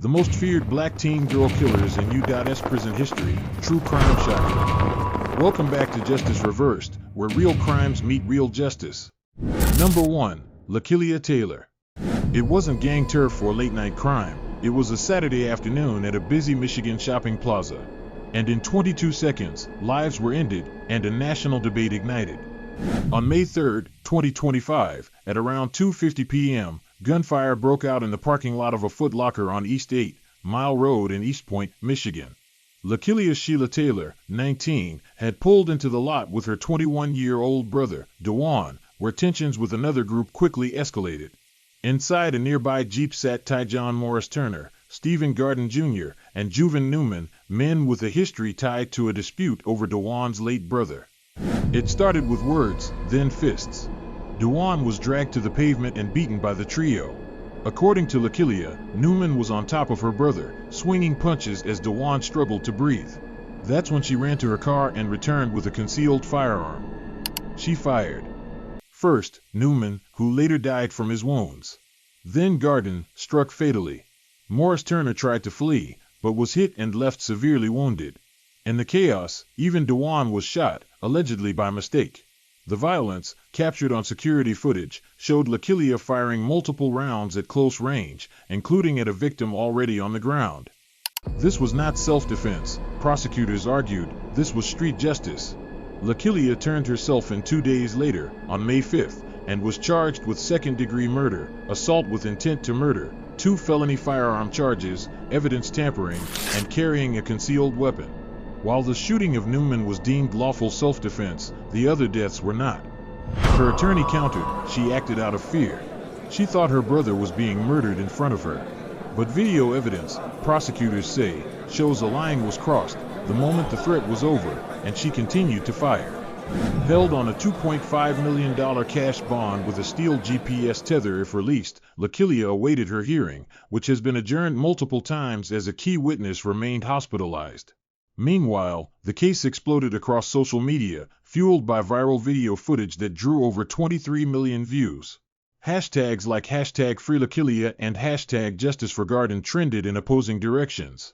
The most feared black teen girl killers in U.S. prison history, true crime shocking. Welcome back to Justice Reversed, where real crimes meet real justice. Number 1. Lakylia Taylor. It wasn't gang turf or late-night crime. It was a Saturday afternoon at a busy Michigan shopping plaza. And in 22 seconds, lives were ended and a national debate ignited. On May 3, 2025, at around 2:50 p.m., gunfire broke out in the parking lot of a Foot Locker on East 8 Mile Road in East Point, Michigan. Lakylia Sheila Taylor, 19, had pulled into the lot with her 21-year-old brother, DeJuan, where tensions with another group quickly escalated. Inside a nearby Jeep sat Tyjon Morris Turner, Stephen Garden Jr., and Juven Newman, men with a history tied to a dispute over DeJuan's late brother. It started with words, then fists. DeJuan was dragged to the pavement and beaten by the trio. According to Lakylia, Newman was on top of her brother, swinging punches as DeJuan struggled to breathe. That's when she ran to her car and returned with a concealed firearm. She fired. First, Newman, who later died from his wounds. Then Garden, struck fatally. Morris Turner tried to flee, but was hit and left severely wounded. In the chaos, even DeJuan was shot, allegedly by mistake. The violence, captured on security footage, showed Lakylia firing multiple rounds at close range, including at a victim already on the ground. This was not self-defense, prosecutors argued, this was street justice. Lakylia turned herself in 2 days later, on May 5th, and was charged with second-degree murder, assault with intent to murder, 2 felony firearm charges, evidence tampering, and carrying a concealed weapon. While the shooting of Newman was deemed lawful self-defense, the other deaths were not. Her attorney countered, she acted out of fear. She thought her brother was being murdered in front of her. But video evidence, prosecutors say, shows a line was crossed the moment the threat was over, and she continued to fire. Held on a $2.5 million cash bond with a steel GPS tether if released, Lakylia awaited her hearing, which has been adjourned multiple times as a key witness remained hospitalized. Meanwhile, the case exploded across social media, fueled by viral video footage that drew over 23 million views. Hashtags like #FreeLakylia and #JusticeForGarden trended in opposing directions.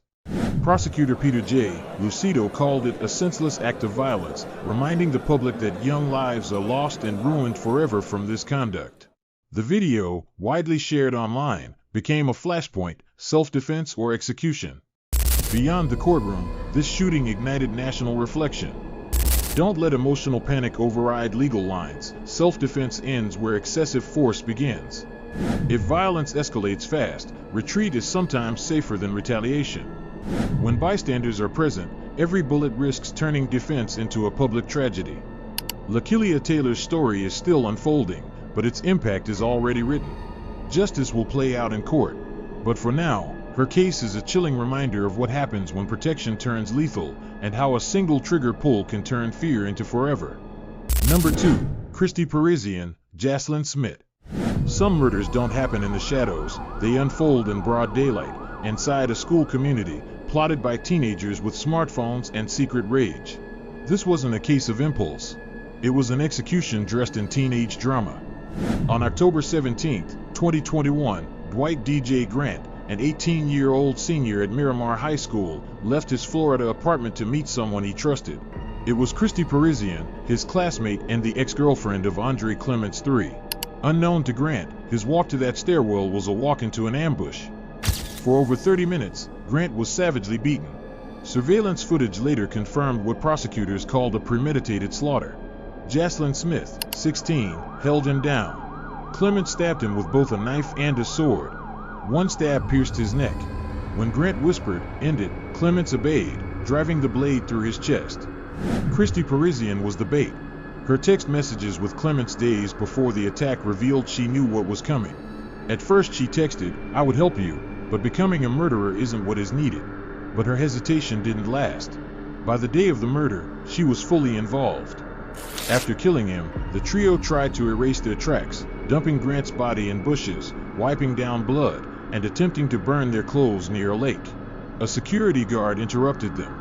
Prosecutor Peter J. Lucido called it a senseless act of violence, reminding the public that young lives are lost and ruined forever from this conduct. The video, widely shared online, became a flashpoint, self-defense or execution. Beyond the courtroom, this shooting ignited national reflection. Don't let emotional panic override legal lines. Self-defense ends where excessive force begins. If violence escalates fast, retreat is sometimes safer than retaliation. When bystanders are present, every bullet risks turning defense into a public tragedy. Lakylia Taylor's story is still unfolding, but its impact is already written. Justice will play out in court. But for now, her case is a chilling reminder of what happens when protection turns lethal, and how a single trigger pull can turn fear into forever. Number 2. Christie Parisien, Jaslyn Smit. Some murders don't happen in the shadows, they unfold in broad daylight, inside a school community, plotted by teenagers with smartphones and secret rage. This wasn't a case of impulse. It was an execution dressed in teenage drama. On October 17, 2021, Dwight D.J. Grant, an 18-year-old senior at Miramar High School, left his Florida apartment to meet someone he trusted. It was Christie Parisien, his classmate and the ex-girlfriend of Andre Clements III. Unknown to Grant, his walk to that stairwell was a walk into an ambush. For over 30 minutes, Grant was savagely beaten. Surveillance footage later confirmed what prosecutors called a premeditated slaughter. Jaslyn Smith, 16, held him down. Clements stabbed him with both a knife and a sword. One stab pierced his neck. When Grant whispered, "End it," Clements obeyed, driving the blade through his chest. Christie Parisien was the bait. Her text messages with Clements days before the attack revealed she knew what was coming. At first she texted, "I would help you, but becoming a murderer isn't what is needed." But her hesitation didn't last. By the day of the murder, she was fully involved. After killing him, the trio tried to erase their tracks, dumping Grant's body in bushes, wiping down blood, and attempting to burn their clothes near a lake. A security guard interrupted them,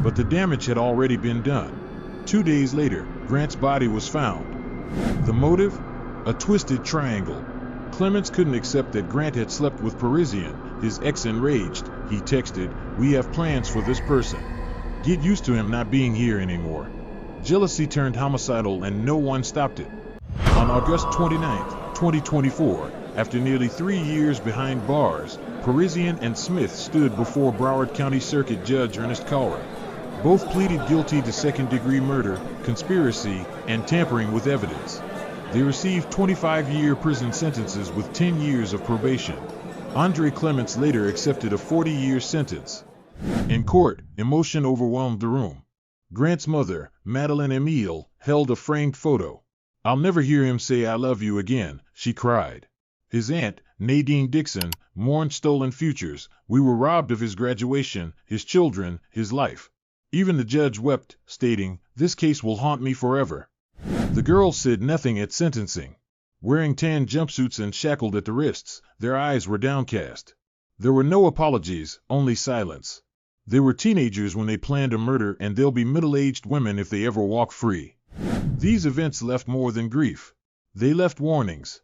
but the damage had already been done. 2 days later, Grant's body was found. The motive? A twisted triangle. Clements couldn't accept that Grant had slept with Parisien, His ex enraged, he texted, "We have plans for this person. Get used to him not being here anymore." Jealousy turned homicidal and no one stopped it. On August 29, 2024, after nearly 3 years behind bars, Parisien and Smit stood before Broward County Circuit Judge Ernest Cowra. Both pleaded guilty to second-degree murder, conspiracy, and tampering with evidence. They received 25-year prison sentences with 10 years of probation. Andre Clements later accepted a 40-year sentence. In court, emotion overwhelmed the room. Grant's mother, Madeline Emile, held a framed photo. "I'll never hear him say I love you again," she cried. His aunt, Nadine Dixon, mourned stolen futures. "We were robbed of his graduation, his children, his life." Even the judge wept, stating, "This case will haunt me forever." The girls said nothing at sentencing. Wearing tan jumpsuits and shackled at the wrists, their eyes were downcast. There were no apologies, only silence. They were teenagers when they planned a murder, and they'll be middle-aged women if they ever walk free. These events left more than grief. They left warnings.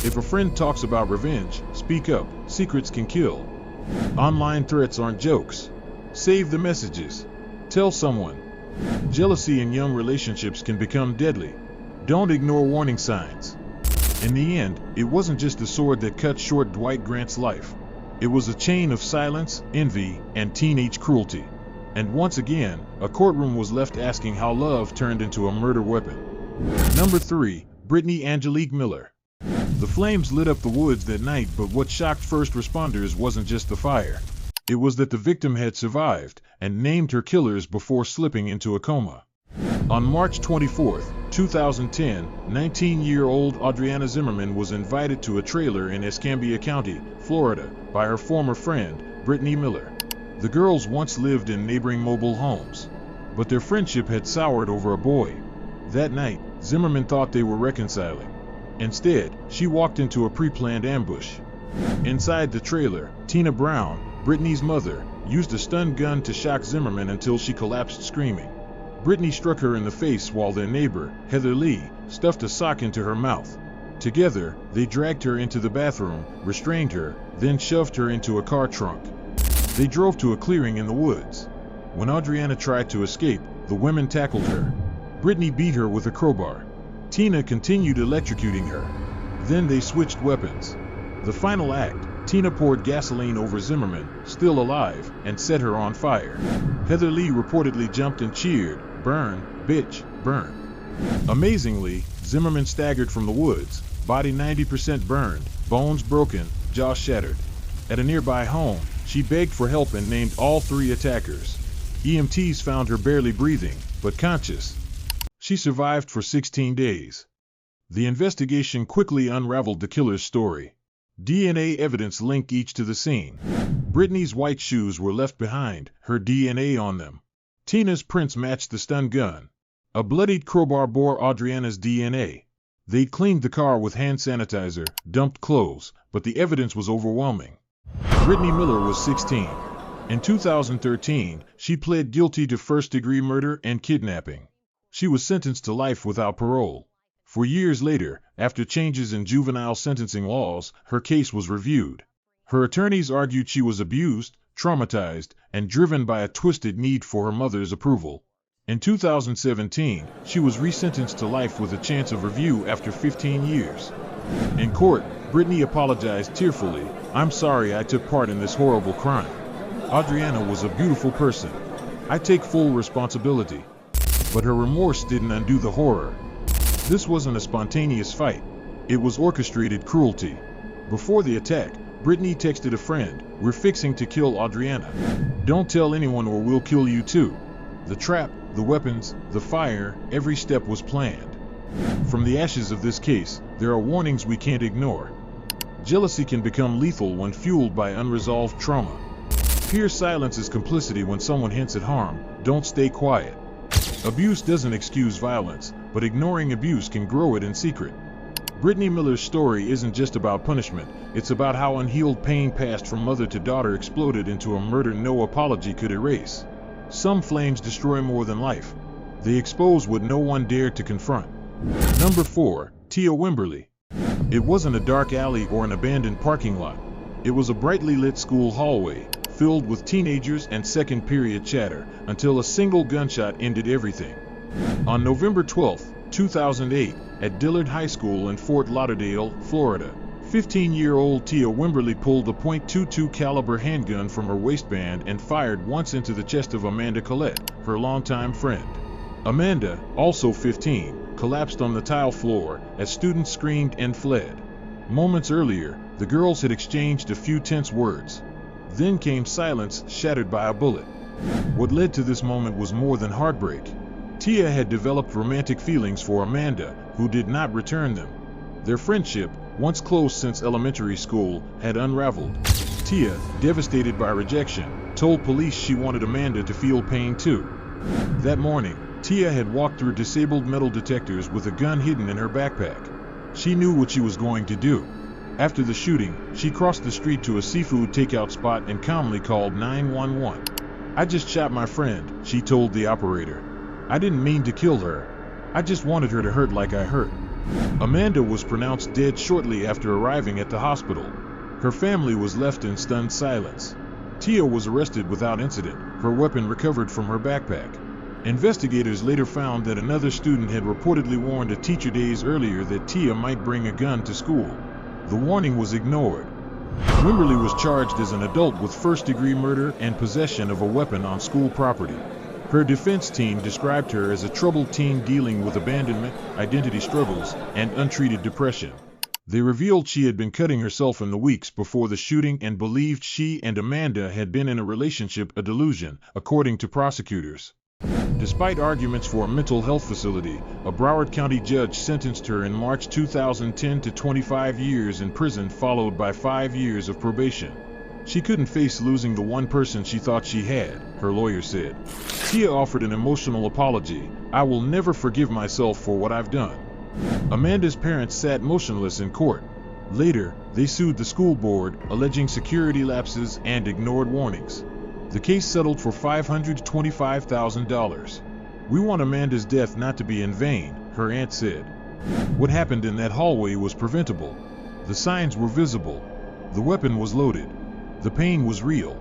If a friend talks about revenge, speak up. Secrets can kill. Online threats aren't jokes. Save the messages. Tell someone. Jealousy in young relationships can become deadly. Don't ignore warning signs. In the end, it wasn't just the sword that cut short Dwight Grant's life. It was a chain of silence, envy, and teenage cruelty. And once again, a courtroom was left asking how love turned into a murder weapon. Number 3. Britnee Angelique Miller. The flames lit up the woods that night, but what shocked first responders wasn't just the fire. It was that the victim had survived and named her killers before slipping into a coma. On March 24, 2010, 19-year-old Adriana Zimmerman was invited to a trailer in Escambia County, Florida, by her former friend, Britnee Miller. The girls once lived in neighboring mobile homes, but their friendship had soured over a boy. That night, Zimmerman thought they were reconciling. Instead, she walked into a pre-planned ambush. Inside the trailer, Tina Brown, Britnee's mother, used a stun gun to shock Zimmerman until she collapsed screaming. Britnee struck her in the face while their neighbor, Heather Lee, stuffed a sock into her mouth. Together, they dragged her into the bathroom, restrained her, then shoved her into a car trunk. They drove to a clearing in the woods. When Adriana tried to escape, the women tackled her. Britnee beat her with a crowbar. Tina continued electrocuting her. Then they switched weapons. The final act, Tina poured gasoline over Zimmerman, still alive, and set her on fire. Heather Lee reportedly jumped and cheered, "Burn, bitch, burn." Amazingly, Zimmerman staggered from the woods, body 90% burned, bones broken, jaw shattered. At a nearby home, she begged for help and named all 3 attackers. EMTs found her barely breathing, but conscious. She survived for 16 days. The investigation quickly unraveled the killer's story. DNA evidence linked each to the scene. Britnee's white shoes were left behind, her DNA on them. Tina's prints matched the stun gun. A bloodied crowbar bore Adriana's DNA. They'd cleaned the car with hand sanitizer, dumped clothes, but the evidence was overwhelming. Britnee Miller was 16. In 2013, she pled guilty to first-degree murder and kidnapping. She was sentenced to life without parole. For years later, after changes in juvenile sentencing laws, her case was reviewed. Her attorneys argued she was abused, traumatized, and driven by a twisted need for her mother's approval. In 2017, she was resentenced to life with a chance of review after 15 years. In court, Britnee apologized tearfully, "I'm sorry I took part in this horrible crime. Adriana was a beautiful person. I take full responsibility." But her remorse didn't undo the horror. This wasn't a spontaneous fight. It was orchestrated cruelty. Before the attack, Britnee texted a friend, "We're fixing to kill Adriana. Don't tell anyone or we'll kill you too." The trap, the weapons, the fire, every step was planned. From the ashes of this case, there are warnings we can't ignore. Jealousy can become lethal when fueled by unresolved trauma. Pure silence is complicity when someone hints at harm. Don't stay quiet. Abuse doesn't excuse violence, but ignoring abuse can grow it in secret. Britnee Miller's story isn't just about punishment, it's about how unhealed pain passed from mother to daughter exploded into a murder no apology could erase. Some flames destroy more than life. They expose what no one dared to confront. Number 4. Teah Wimberly. It wasn't a dark alley or an abandoned parking lot. It was a brightly lit school hallway, filled with teenagers and second-period chatter, until a single gunshot ended everything. On November 12, 2008, at Dillard High School in Fort Lauderdale, Florida, 15-year-old Teah Wimberly pulled a .22 caliber handgun from her waistband and fired once into the chest of Amanda Collette, her longtime friend. Amanda, also 15, collapsed on the tile floor as students screamed and fled. Moments earlier, the girls had exchanged a few tense words. Then came silence, shattered by a bullet. What led to this moment was more than heartbreak. Teah had developed romantic feelings for Amanda, who did not return them. Their friendship, once close since elementary school, had unraveled. Teah, devastated by rejection, told police she wanted Amanda to feel pain too. That morning, Teah had walked through disabled metal detectors with a gun hidden in her backpack. She knew what she was going to do. After the shooting, she crossed the street to a seafood takeout spot and calmly called 911. "I just shot my friend," she told the operator. "I didn't mean to kill her. I just wanted her to hurt like I hurt." Amanda was pronounced dead shortly after arriving at the hospital. Her family was left in stunned silence. Teah was arrested without incident, her weapon recovered from her backpack. Investigators later found that another student had reportedly warned a teacher days earlier that Teah might bring a gun to school. The warning was ignored. Wimberly was charged as an adult with first-degree murder and possession of a weapon on school property. Her defense team described her as a troubled teen dealing with abandonment, identity struggles, and untreated depression. They revealed she had been cutting herself in the weeks before the shooting and believed she and Amanda had been in a relationship, a delusion, according to prosecutors. Despite arguments for a mental health facility, a Broward County judge sentenced her in March 2010 to 25 years in prison, followed by 5 years of probation. She couldn't face losing the one person she thought she had, her lawyer said. Teah offered an emotional apology. "I will never forgive myself for what I've done." Amanda's parents sat motionless in court. Later, they sued the school board, alleging security lapses and ignored warnings. The case settled for $525,000. "We want Amanda's death not to be in vain," her aunt said. What happened in that hallway was preventable. The signs were visible. The weapon was loaded. The pain was real.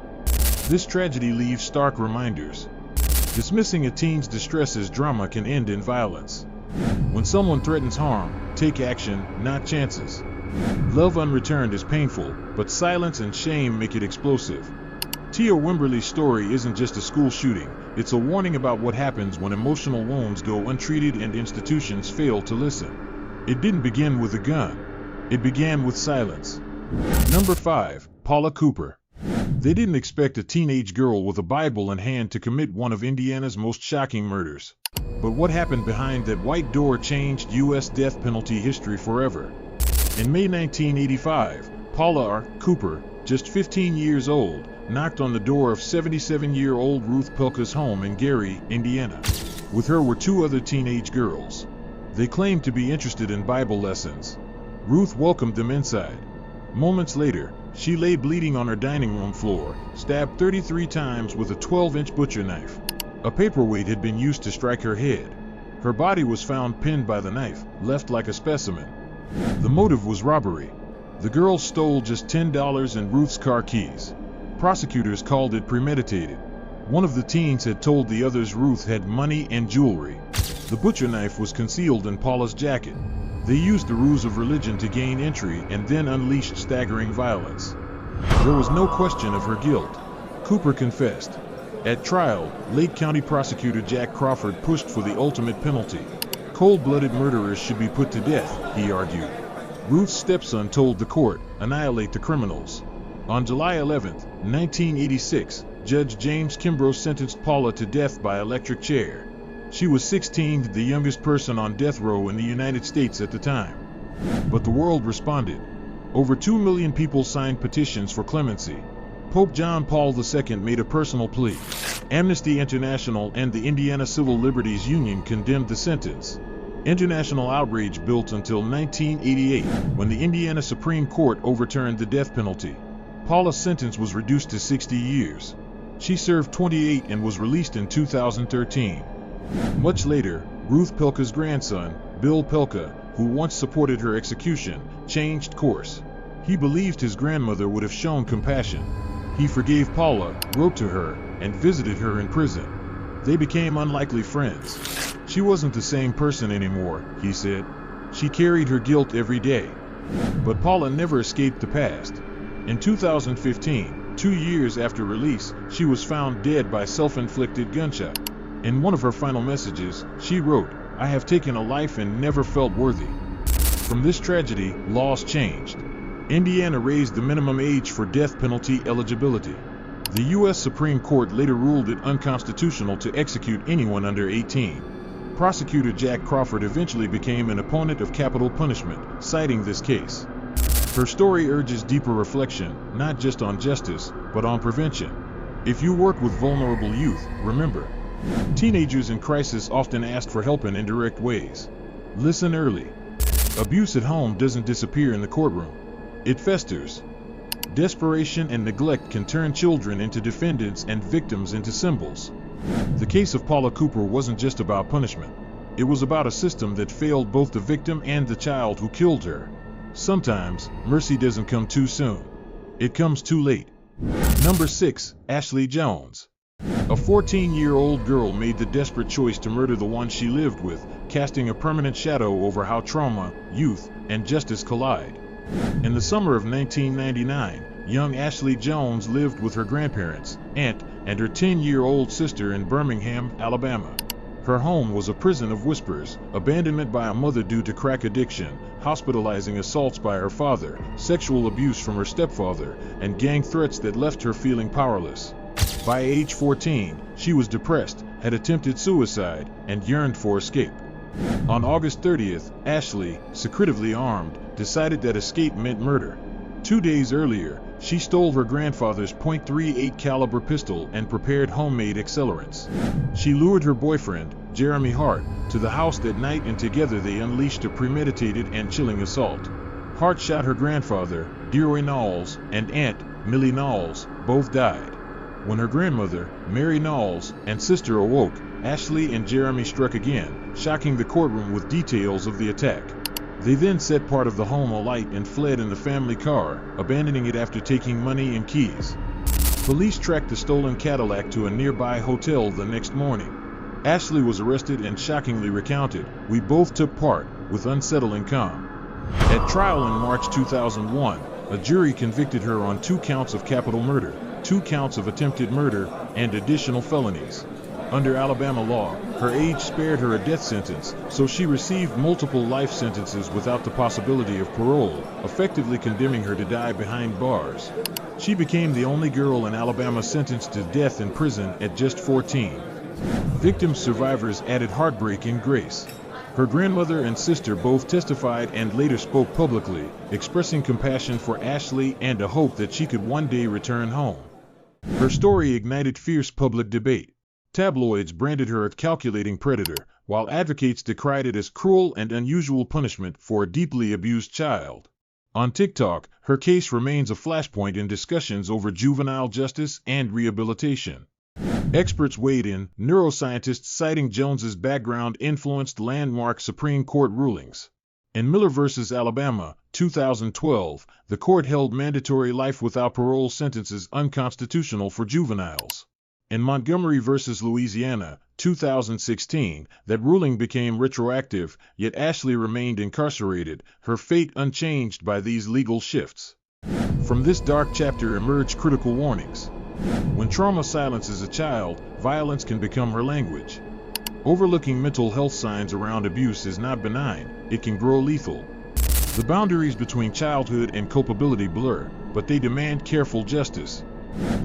This tragedy leaves stark reminders. Dismissing a teen's distress as drama can end in violence. When someone threatens harm, take action, not chances. Love unreturned is painful, but silence and shame make it explosive. Teah Wimberly's story isn't just a school shooting, it's a warning about what happens when emotional wounds go untreated and institutions fail to listen. It didn't begin with a gun. It began with silence. Number 5. Paula Cooper. They didn't expect a teenage girl with a Bible in hand to commit one of Indiana's most shocking murders. But what happened behind that white door changed U.S. death penalty history forever. In May 1985, Paula Cooper, just 15 years old, knocked on the door of 77-year-old Ruth Pelka's home in Gary, Indiana. With her were 2 other teenage girls. They claimed to be interested in Bible lessons. Ruth welcomed them inside. Moments later, she lay bleeding on her dining room floor, stabbed 33 times with a 12-inch butcher knife. A paperweight had been used to strike her head. Her body was found pinned by the knife, left like a specimen. The motive was robbery. The girls stole just $10 and Ruth's car keys. Prosecutors called it premeditated. One of the teens had told the others Ruth had money and jewelry. The butcher knife was concealed in Paula's jacket. They used the ruse of religion to gain entry and then unleashed staggering violence. There was no question of her guilt. Cooper confessed. At trial, Lake County prosecutor Jack Crawford pushed for the ultimate penalty. Cold-blooded murderers should be put to death, he argued. Ruth's stepson told the court, "Annihilate the criminals." On July 11, 1986, Judge James Kimbrough sentenced Paula to death by electric chair. She was 16, the youngest person on death row in the United States at the time. But the world responded. Over 2 million people signed petitions for clemency. Pope John Paul II made a personal plea. Amnesty International and the Indiana Civil Liberties Union condemned the sentence. International outrage built until 1988, when the Indiana Supreme Court overturned the death penalty. Paula's sentence was reduced to 60 years. She served 28 and was released in 2013. Much later, Ruth Pelka's grandson, Bill Pelka, who once supported her execution, changed course. He believed his grandmother would have shown compassion. He forgave Paula, wrote to her, and visited her in prison. They became unlikely friends. She wasn't the same person anymore, he said. She carried her guilt every day. But Paula never escaped the past. In 2015, 2 years after release, she was found dead by self-inflicted gunshot. In one of her final messages, she wrote, "I have taken a life and never felt worthy." From this tragedy, laws changed. Indiana raised the minimum age for death penalty eligibility. The U.S. Supreme Court later ruled it unconstitutional to execute anyone under 18. Prosecutor Jack Crawford eventually became an opponent of capital punishment, citing this case. Her story urges deeper reflection, not just on justice, but on prevention. If you work with vulnerable youth, remember, teenagers in crisis often ask for help in indirect ways. Listen early. Abuse at home doesn't disappear in the courtroom. It festers. Desperation and neglect can turn children into defendants and victims into symbols. The case of Paula Cooper wasn't just about punishment. It was about a system that failed both the victim and the child who killed her. Sometimes, mercy doesn't come too soon. It comes too late. Number 6, Ashley Jones. A 14-year-old girl made the desperate choice to murder the one she lived with, casting a permanent shadow over how trauma, youth, and justice collide. In the summer of 1999, young Ashley Jones lived with her grandparents, aunt, and her 10-year-old sister in Birmingham, Alabama. Her home was a prison of whispers, abandonment by a mother due to crack addiction, hospitalizing assaults by her father, sexual abuse from her stepfather, and gang threats that left her feeling powerless. By age 14, she was depressed, had attempted suicide, and yearned for escape. On August 30th, Ashley, secretively armed, decided that escape meant murder. 2 days earlier, she stole her grandfather's .38 caliber pistol and prepared homemade accelerants. She lured her boyfriend, Jeremy Hart, to the house that night, and together they unleashed a premeditated and chilling assault. Hart shot her grandfather, Deroy Knowles, and aunt, Millie Knowles, both died. When her grandmother, Mary Knowles, and sister awoke, Ashley and Jeremy struck again, shocking the courtroom with details of the attack. They then set part of the home alight and fled in the family car, abandoning it after taking money and keys. Police tracked the stolen Cadillac to a nearby hotel the next morning. Ashley was arrested and shockingly recounted, "We both took part, with unsettling calm." At trial in March 2001, a jury convicted her on 2 counts of capital murder, 2 counts of attempted murder, and additional felonies. Under Alabama law, her age spared her a death sentence, so she received multiple life sentences without the possibility of parole, effectively condemning her to die behind bars. She became the only girl in Alabama sentenced to death in prison at just 14. Victim survivors added heartbreak and grace. Her grandmother and sister both testified and later spoke publicly, expressing compassion for Ashley and a hope that she could one day return home. Her story ignited fierce public debate. Tabloids branded her a calculating predator, while advocates decried it as cruel and unusual punishment for a deeply abused child. On TikTok, her case remains a flashpoint in discussions over juvenile justice and rehabilitation. Experts weighed in, neuroscientists citing Jones's background influenced landmark Supreme Court rulings. In Miller v. Alabama, 2012, the court held mandatory life without parole sentences unconstitutional for juveniles. In Montgomery v. Louisiana, 2016, that ruling became retroactive, yet Ashley remained incarcerated, her fate unchanged by these legal shifts. From this dark chapter emerge critical warnings. When trauma silences a child, violence can become her language. Overlooking mental health signs around abuse is not benign, it can grow lethal. The boundaries between childhood and culpability blur, but they demand careful justice.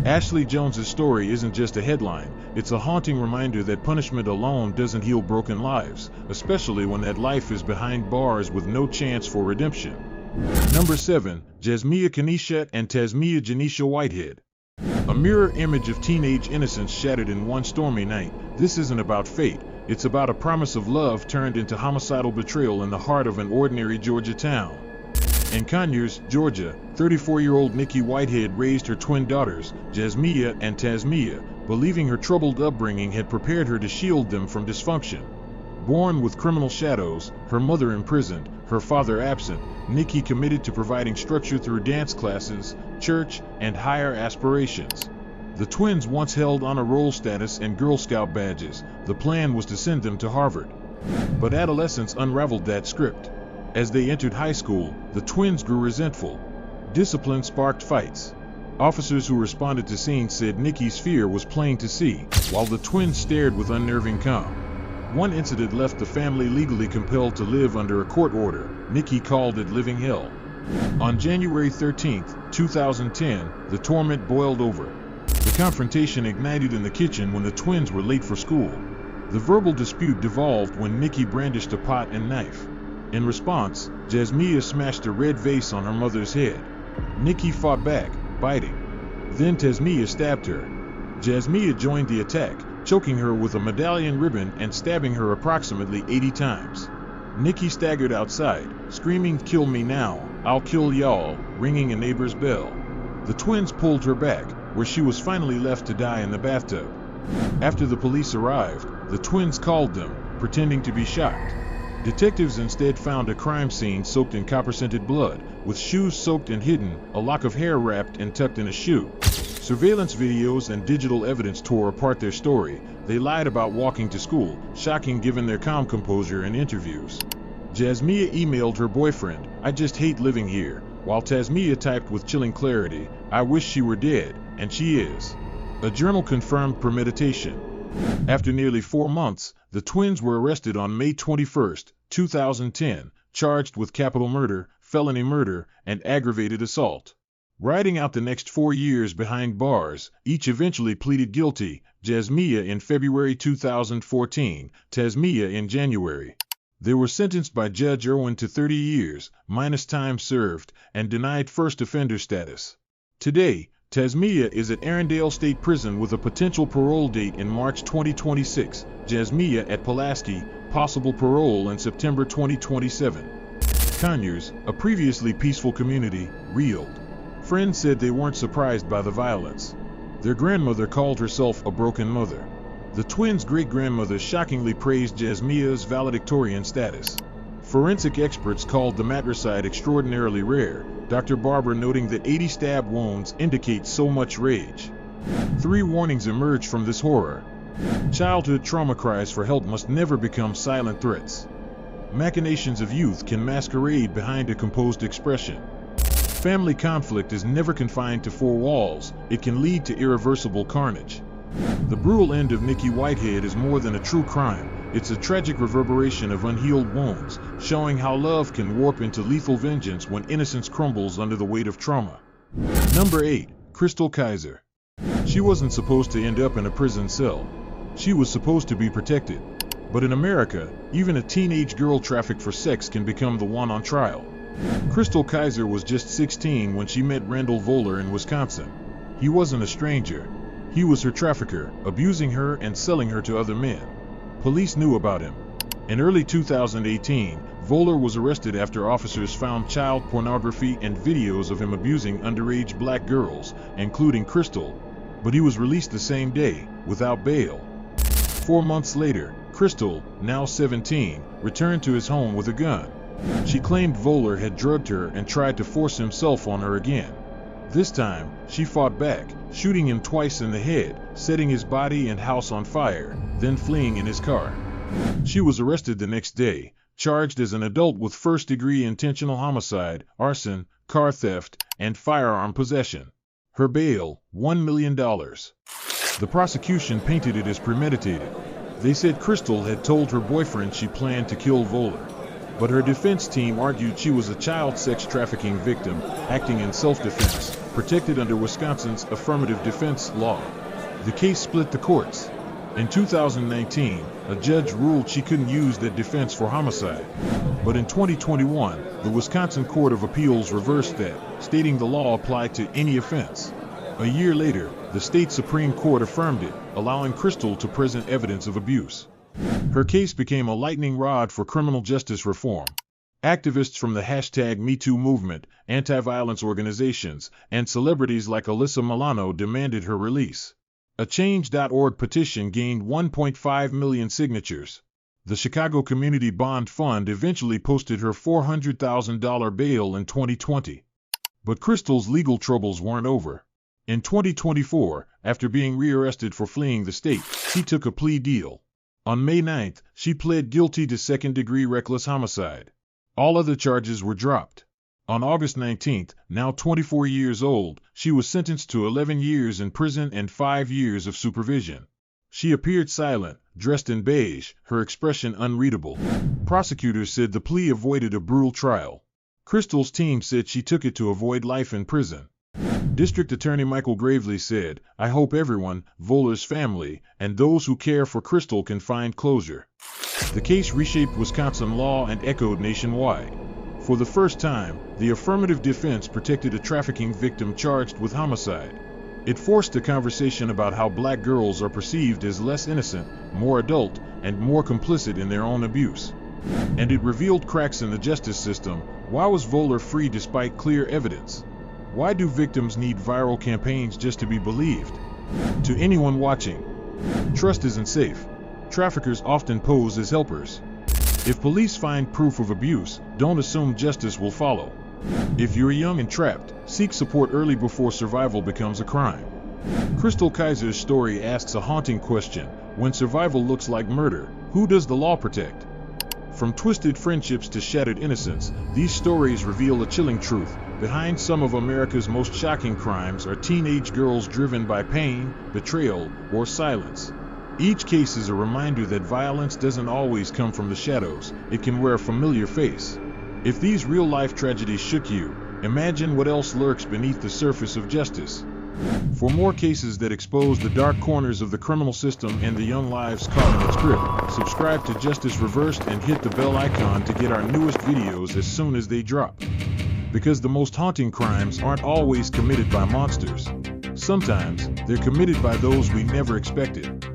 Ashley Jones's story isn't just a headline, it's a haunting reminder that punishment alone doesn't heal broken lives, especially when that life is behind bars with no chance for redemption. Number 7, Jasmiyah Kaneesha and Tasmiyah Janeesha Whitehead. A mirror image of teenage innocence shattered in one stormy night. This isn't about fate, it's about a promise of love turned into homicidal betrayal in the heart of an ordinary Georgia town. In Conyers, Georgia, 34-year-old Nikki Whitehead raised her twin daughters, Jasmiyah and Tasmiyah, believing her troubled upbringing had prepared her to shield them from dysfunction. Born with criminal shadows, her mother imprisoned, her father absent, Nikki committed to providing structure through dance classes, church, and higher aspirations. The twins once held honor roll status and Girl Scout badges. The plan was to send them to Harvard. But adolescence unraveled that script. As they entered high school, the twins grew resentful. Discipline sparked fights. Officers who responded to scenes said Nikki's fear was plain to see, while the twins stared with unnerving calm. One incident left the family legally compelled to live under a court order. Nikki called it living hell. On January 13, 2010, the torment boiled over. The confrontation ignited in the kitchen when the twins were late for school. The verbal dispute devolved when Nikki brandished a pot and knife. In response, Jasmiyah smashed a red vase on her mother's head. Nikki fought back, biting. Then Tasmiyah stabbed her. Jasmiyah joined the attack, choking her with a medallion ribbon and stabbing her approximately 80 times. Nikki staggered outside, screaming, "Kill me now, I'll kill y'all," ringing a neighbor's bell. The twins pulled her back, where she was finally left to die in the bathtub. After the police arrived, the twins called them, pretending to be shocked. Detectives instead found a crime scene soaked in copper-scented blood, with shoes soaked and hidden, a lock of hair wrapped and tucked in a shoe. Surveillance videos and digital evidence tore apart their story. They lied about walking to school, shocking given their calm composure in interviews. Jasmiyah emailed her boyfriend, "I just hate living here," while Tasmiyah typed with chilling clarity, "I wish she were dead," and she is. A journal confirmed premeditation. After nearly 4 months, the twins were arrested on May 21, 2010, charged with capital murder, felony murder, and aggravated assault. Riding out the next 4 years behind bars, each eventually pleaded guilty, Jasmiyah in February 2014, Tasmiyah in January. They were sentenced by Judge Irwin to 30 years, minus time served, and denied first offender status. Today, Tasmiyah is at Arundel State Prison with a potential parole date in March 2026, Jasmiyah at Pulaski, possible parole in September 2027. Conyers, a previously peaceful community, reeled. Friends said they weren't surprised by the violence. Their grandmother called herself a broken mother. The twins' great-grandmother shockingly praised Jasmiyah's valedictorian status. Forensic experts called the matricide extraordinarily rare, Dr. Barber noting that 80 stab wounds indicate so much rage. 3 warnings emerge from this horror. Childhood trauma cries for help must never become silent threats. Machinations of youth can masquerade behind a composed expression. Family conflict is never confined to 4 walls, it can lead to irreversible carnage. The brutal end of Nikki Whitehead is more than a true crime, it's a tragic reverberation of unhealed wounds, showing how love can warp into lethal vengeance when innocence crumbles under the weight of trauma. Number 8. Chrystul Kizer. She wasn't supposed to end up in a prison cell. She was supposed to be protected. But in America, even a teenage girl trafficked for sex can become the one on trial. Chrystul Kizer was just 16 when she met Randall Voller in Wisconsin. He wasn't a stranger. He was her trafficker, abusing her and selling her to other men. Police knew about him. In early 2018, Voller was arrested after officers found child pornography and videos of him abusing underage black girls, including Chrystul. But he was released the same day, without bail. 4 months later, Chrystul, now 17, returned to his home with a gun. She claimed Voller had drugged her and tried to force himself on her again. This time, she fought back, shooting him twice in the head, setting his body and house on fire, then fleeing in his car. She was arrested the next day, charged as an adult with first-degree intentional homicide, arson, car theft, and firearm possession. Her bail, $1 million. The prosecution painted it as premeditated. They said Chrystul had told her boyfriend she planned to kill Voller. But her defense team argued she was a child sex trafficking victim, acting in self-defense, protected under Wisconsin's affirmative defense law. The case split the courts. In 2019, a judge ruled she couldn't use that defense for homicide. But in 2021, the Wisconsin Court of Appeals reversed that, stating the law applied to any offense. A year later, the state Supreme Court affirmed it, allowing Chrystul to present evidence of abuse. Her case became a lightning rod for criminal justice reform. Activists from the #MeToo movement, anti-violence organizations, and celebrities like Alyssa Milano demanded her release. A Change.org petition gained 1.5 million signatures. The Chicago Community Bond Fund eventually posted her $400,000 bail in 2020. But Chrystul's legal troubles weren't over. In 2024, after being rearrested for fleeing the state, she took a plea deal. On May 9th, she pled guilty to second-degree reckless homicide. All other charges were dropped. On August 19th, now 24 years old, she was sentenced to 11 years in prison and 5 years of supervision. She appeared silent, dressed in beige, her expression unreadable. Prosecutors said the plea avoided a brutal trial. Chrystul's team said she took it to avoid life in prison. District Attorney Michael Gravely said, "I hope everyone, Voeller's family, and those who care for Chrystul can find closure." The case reshaped Wisconsin law and echoed nationwide. For the first time, the affirmative defense protected a trafficking victim charged with homicide. It forced a conversation about how black girls are perceived as less innocent, more adult, and more complicit in their own abuse. And it revealed cracks in the justice system. Why was Voeller free despite clear evidence? Why do victims need viral campaigns just to be believed? To anyone watching, trust isn't safe. Traffickers often pose as helpers. If police find proof of abuse, don't assume justice will follow. If you're young and trapped, seek support early before survival becomes a crime. Chrystul Kizer's story asks a haunting question. When survival looks like murder, who does the law protect? From twisted friendships to shattered innocence, these stories reveal a chilling truth. Behind some of America's most shocking crimes are teenage girls driven by pain, betrayal, or silence. Each case is a reminder that violence doesn't always come from the shadows, it can wear a familiar face. If these real-life tragedies shook you, imagine what else lurks beneath the surface of justice. For more cases that expose the dark corners of the criminal system and the young lives caught in its grip, subscribe to Justice Reversed and hit the bell icon to get our newest videos as soon as they drop. Because the most haunting crimes aren't always committed by monsters. Sometimes, they're committed by those we never expected.